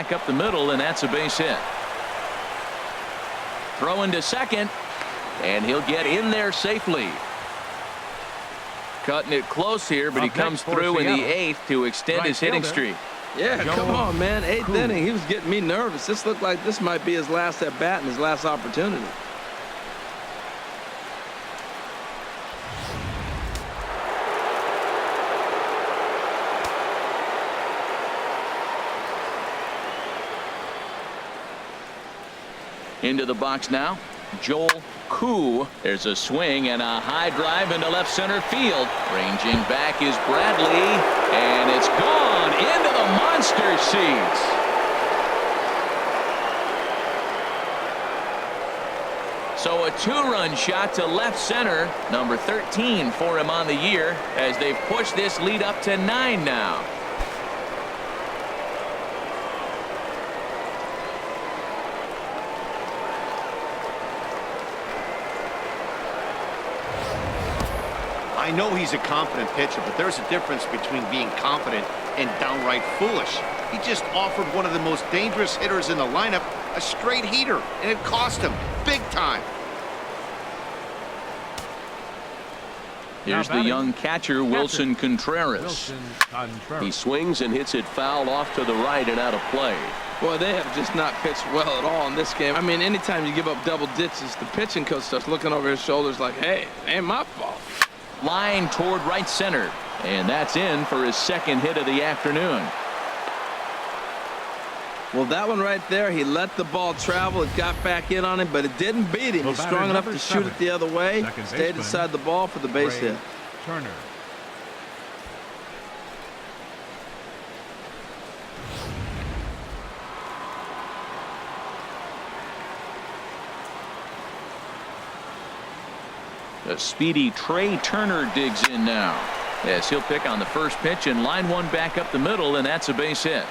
back up the middle, and that's a base hit. Throw into second, and he'll get in there safely. Cutting it close here, but he comes through in the 8th to extend his hitting streak. Yeah, come on, man. 8th inning. He was getting me nervous. This looked like this might be his last at bat and his last opportunity. Into the box now, Joel Koo. There's a swing and a high drive into left center field. Ranging back is Bradley, and it's gone into the monster seats. So a 2-run shot to left center, number 13 for him on the year, as they've pushed this lead up to 9 now. I know he's a confident pitcher, but there's a difference between being confident and downright foolish. He just offered one of the most dangerous hitters in the lineup a straight heater, and it cost him big time. Here's the young catcher, Wilson Contreras. He swings and hits it foul off to the right and out of play. Boy, they have just not pitched well at all in this game. I mean, anytime you give up double digits, the pitching coach starts looking over his shoulders like, hey, it ain't my fault. Line toward right center, and that's in for his second hit of the afternoon. Well, that one right there, he let the ball travel. It got back in on him, but it didn't beat him. He's strong enough to shoot it the other way. Stayed inside the ball for the base hit. Turner. A speedy Trey Turner digs in now, as he'll pick on the first pitch and line one back up the middle, and that's a base hit.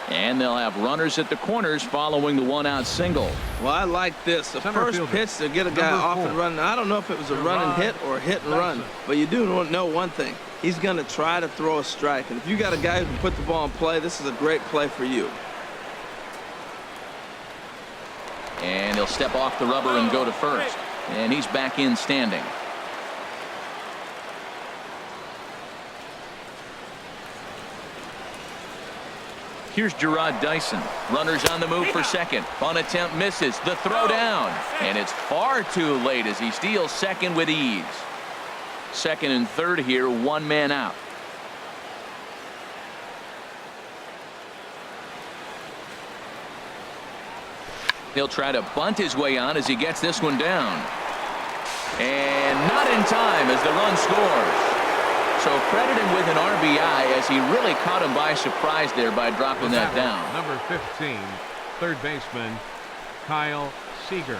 And they'll have runners at the corners following the 1-out single. Well, I like this. The first pitch to get a guy off and running. I don't know if it was a run and hit or a hit and run, but you do know one thing. He's going to try to throw a strike. And if you got a guy who can put the ball in play, this is a great play for you. And he'll step off the rubber and go to first. And he's back in standing. Here's Gerard Dyson. Runners on the move for second. On attempt misses. The throw down. And it's far too late as he steals second with ease. Second and third here, one man out. He'll try to bunt his way on as he gets this one down. And not in time as the run scores. So credit him with an RBI as he really caught him by surprise there by dropping that down. Number 15, third baseman, Kyle Seager.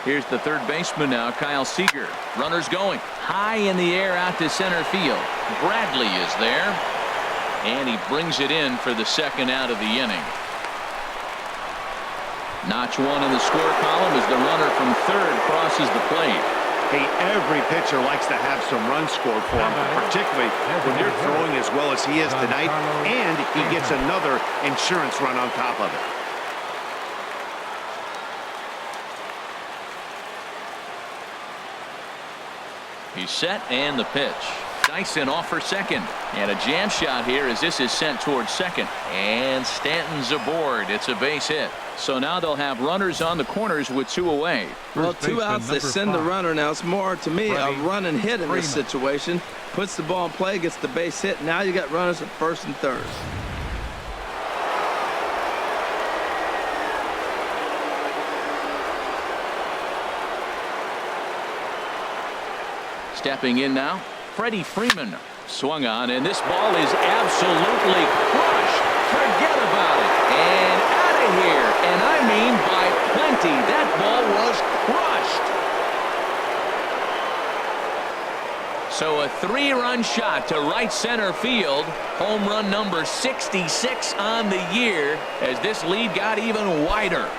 Here's the third baseman now, Kyle Seager. Runners going high in the air out to center field. Bradley is there, and he brings it in for the second out of the inning. Notch one in the score column as the runner from third crosses the plate. Hey, every pitcher likes to have some runs scored for him, particularly when they're throwing as well as he is tonight, and he gets another insurance run on top of it. He's set, and the pitch. Dyson off for second, and a jam shot here as this is sent towards second, and Stanton's aboard. It's a base hit. So now they'll have runners on the corners with two away. Well, two outs, they send the runner. Now it's more, to me, a run and hit in this situation. Puts the ball in play, gets the base hit. Now you got runners at first and third. Stepping in now, Freddie Freeman swung on, and this ball is absolutely crushed. Forget about it. And out of here. And I mean by plenty. That ball was crushed. So a 3-run shot to right center field. Home run number 66 on the year as this lead got even wider.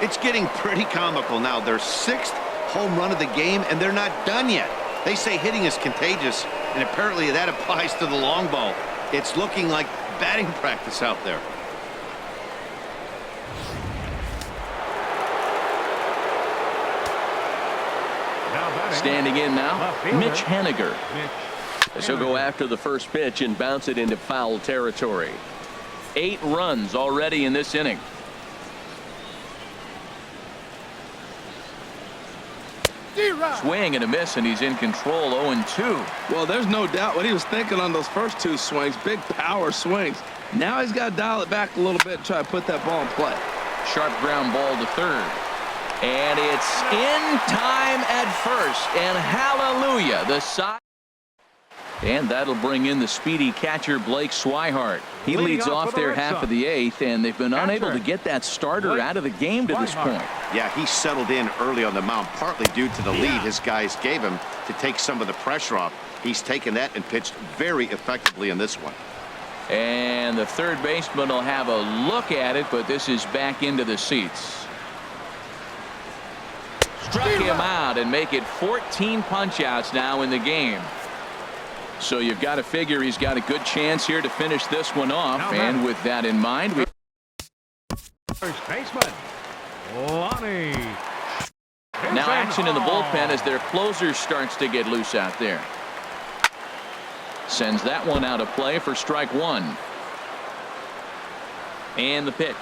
It's getting pretty comical now. Their 6th home run of the game, and they're not done yet. They say hitting is contagious, and apparently that applies to the long ball. It's looking like batting practice out there. Standing in now, Mitch Haniger. As he'll go after the first pitch and bounce it into foul territory. 8 runs already in this inning. Swing and a miss, and he's in control. 0-2. Well, there's no doubt what he was thinking on those first 2 swings. Big power swings. Now he's got to dial it back a little bit and try to put that ball in play. Sharp ground ball to third. And it's in time at first. And hallelujah, the side. And that'll bring in the speedy catcher Blake Swihart. He leads off their half of the 8th, and they've been unable to get that starter out of the game to this point. Yeah, he settled in early on the mound, partly due to the lead his guys gave him to take some of the pressure off. He's taken that and pitched very effectively in this one. And the third baseman will have a look at it, but this is back into the seats. Struck him out and make it 14 punch-outs now in the game. So you've got to figure he's got a good chance here to finish this one off. And with that in mind, we First baseman, Lonnie. now action in the bullpen as their closer starts to get loose out there. Sends that one out of play for strike 1. And the pitch.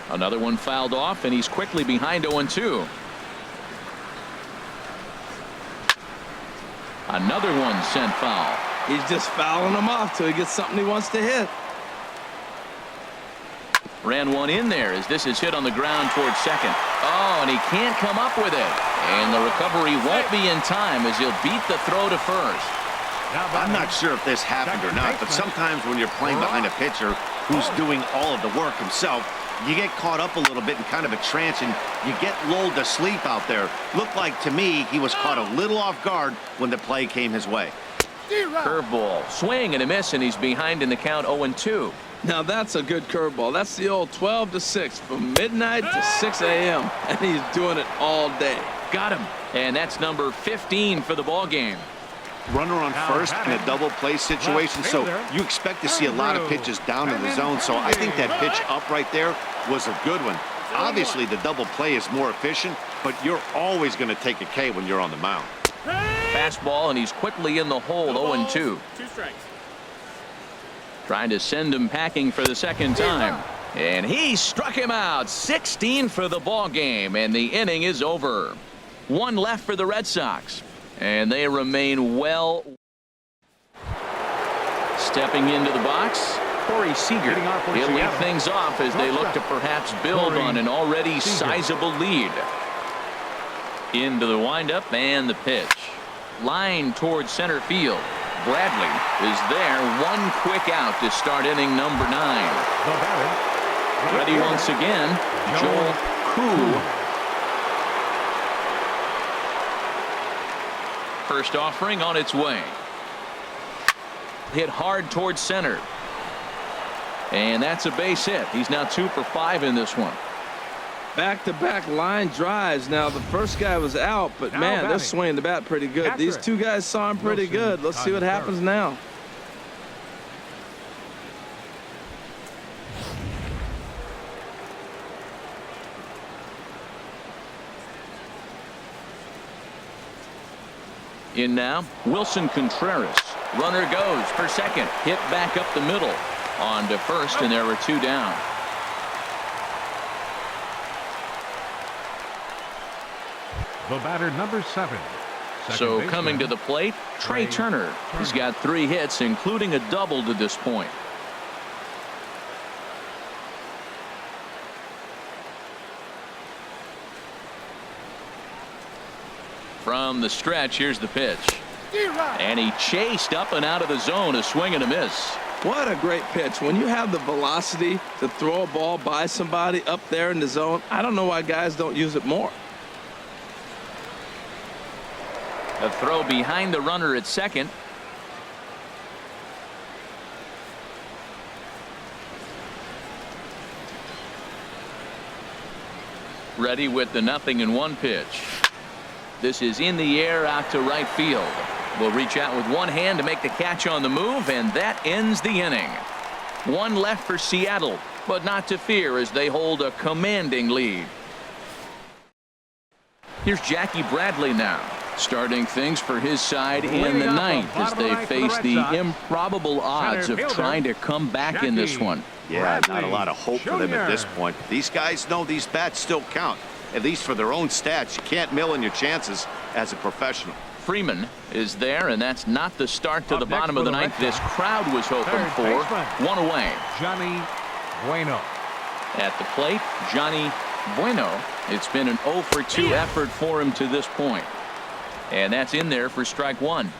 Another one fouled off, and he's quickly behind 0-2. Another one sent foul. He's just fouling them off till he gets something he wants to hit. Ran one in there as this is hit on the ground towards second. Oh, and he can't come up with it. And the recovery won't be in time as he'll beat the throw to first. I'm not sure if this happened or not, but sometimes when you're playing behind a pitcher who's doing all of the work himself, you get caught up a little bit in kind of a trance and you get lulled to sleep out there. Looked like to me he was caught a little off guard when the play came his way. Curveball, swing and a miss, and he's behind in the count 0-2. Now that's a good curveball. That's the old 12 to 6 from midnight to 6 a.m. and he's doing it all day. Got him. And that's number 15 for the ball game. Runner on first in a double play situation, so you expect to see a lot of pitches down in the zone. So I think that pitch up right there was a good one. Obviously the double play is more efficient, but you're always going to take a K when you're on the mound. Fastball, and he's quickly in the hole. 0-2. 2 strikes. Trying to send him packing for the second time, and he struck him out. 16 for the ball game, and the inning is over. 1 left for the Red Sox, and they remain well. Stepping into the box, Corey Seager. He'll lead things off as they look to perhaps build on an already sizable lead. Into the windup and the pitch. Line towards center field. Bradley is there. 1 quick out to start inning number 9. Ready once again, Joel Koo. First offering on its way. Hit hard towards center. And that's a base hit. He's now 2 for 5 in this one. Back-to-back line drives. Now the first guy was out, but man, they're swinging the bat pretty good. These 2 guys saw him pretty good. Let's see what happens now. In now, Wilson Contreras. Runner goes for second. Hit back up the middle. On to first, and there were 2 down. The batter, number 7. So coming to the plate, Trey Turner. He's got 3 hits, including a double to this point. From the stretch, here's the pitch. And he chased up and out of the zone, a swing and a miss. What a great pitch. When you have the velocity to throw a ball by somebody up there in the zone, I don't know why guys don't use it more. A throw behind the runner at second. Ready with the 0-1 pitch. This is in the air out to right field. Will reach out with one hand to make the catch on the move, and that ends the inning. One left for Seattle, but not to fear as they hold a commanding lead. Here's Jackie Bradley now, starting things for his side in the ninth as they face the improbable odds of trying to come back in this one. Yeah, not a lot of hope for them at this point. These guys know these bats still count, at least for their own stats. You can't mill in your chances as a professional. Freeman is there, and that's not the start to the bottom of the ninth this crowd was hoping for. One away. Johnny Bueno. At the plate, Johnny Bueno. It's been an 0 for 2 effort for him to this point. And that's in there for strike one.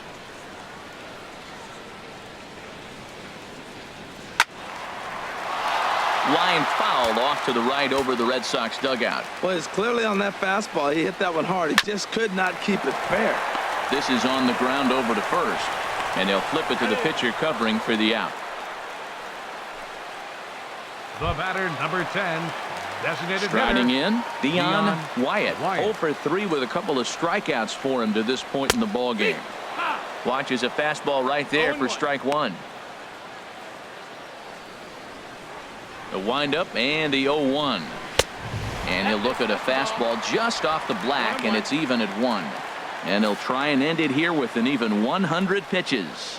Line foul off to the right over the Red Sox dugout. Well, it's clearly on that fastball. He hit that one hard. He just could not keep it fair. This is on the ground over to first, and they'll flip it to the pitcher covering for the out. The batter, number 10, designated Striding hitter, in, Dion Wyatt. 0 for 3 with a couple of strikeouts for him to this point in the ball game. Watches a fastball right there for strike one. The windup and the 0-1. And he'll look at a fastball just off the black, and it's even at 1. And he'll try and end it here with an even 100 pitches.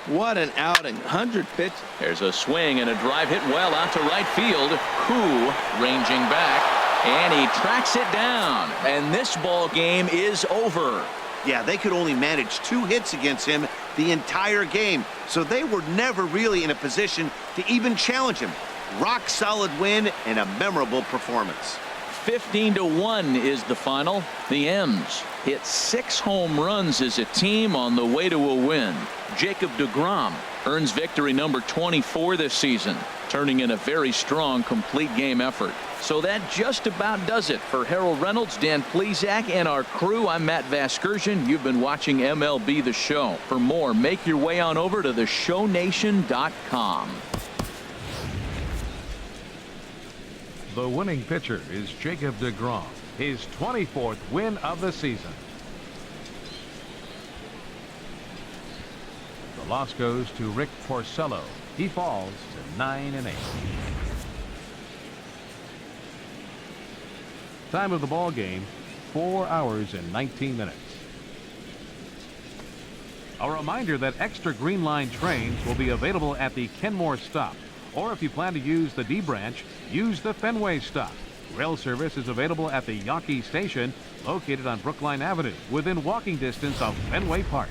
What an outing. 100 pitches. There's a swing and a drive hit well out to right field. Koo ranging back, and he tracks it down. And this ball game is over. Yeah, they could only manage 2 hits against him the entire game, so they were never really in a position to even challenge him. Rock solid win and a memorable performance. 15-1 is the final. The M's hit 6 home runs as a team on the way to a win. Jacob deGrom earns victory number 24 this season, turning in a very strong complete game effort. So that just about does it for Harold Reynolds, Dan Plesac, and our crew. I'm Matt Vasgersian. You've been watching MLB The Show. For more, make your way on over to theshownation.com. The winning pitcher is Jacob deGrom, his 24th win of the season. The loss goes to Rick Porcello. He falls to 9-8. Time of the ball game, 4 hours and 19 minutes. A reminder that extra Green Line trains will be available at the Kenmore stop. Or if you plan to use the D branch, use the Fenway stop. Rail service is available at the Yawkey Station, located on Brookline Avenue, within walking distance of Fenway Park.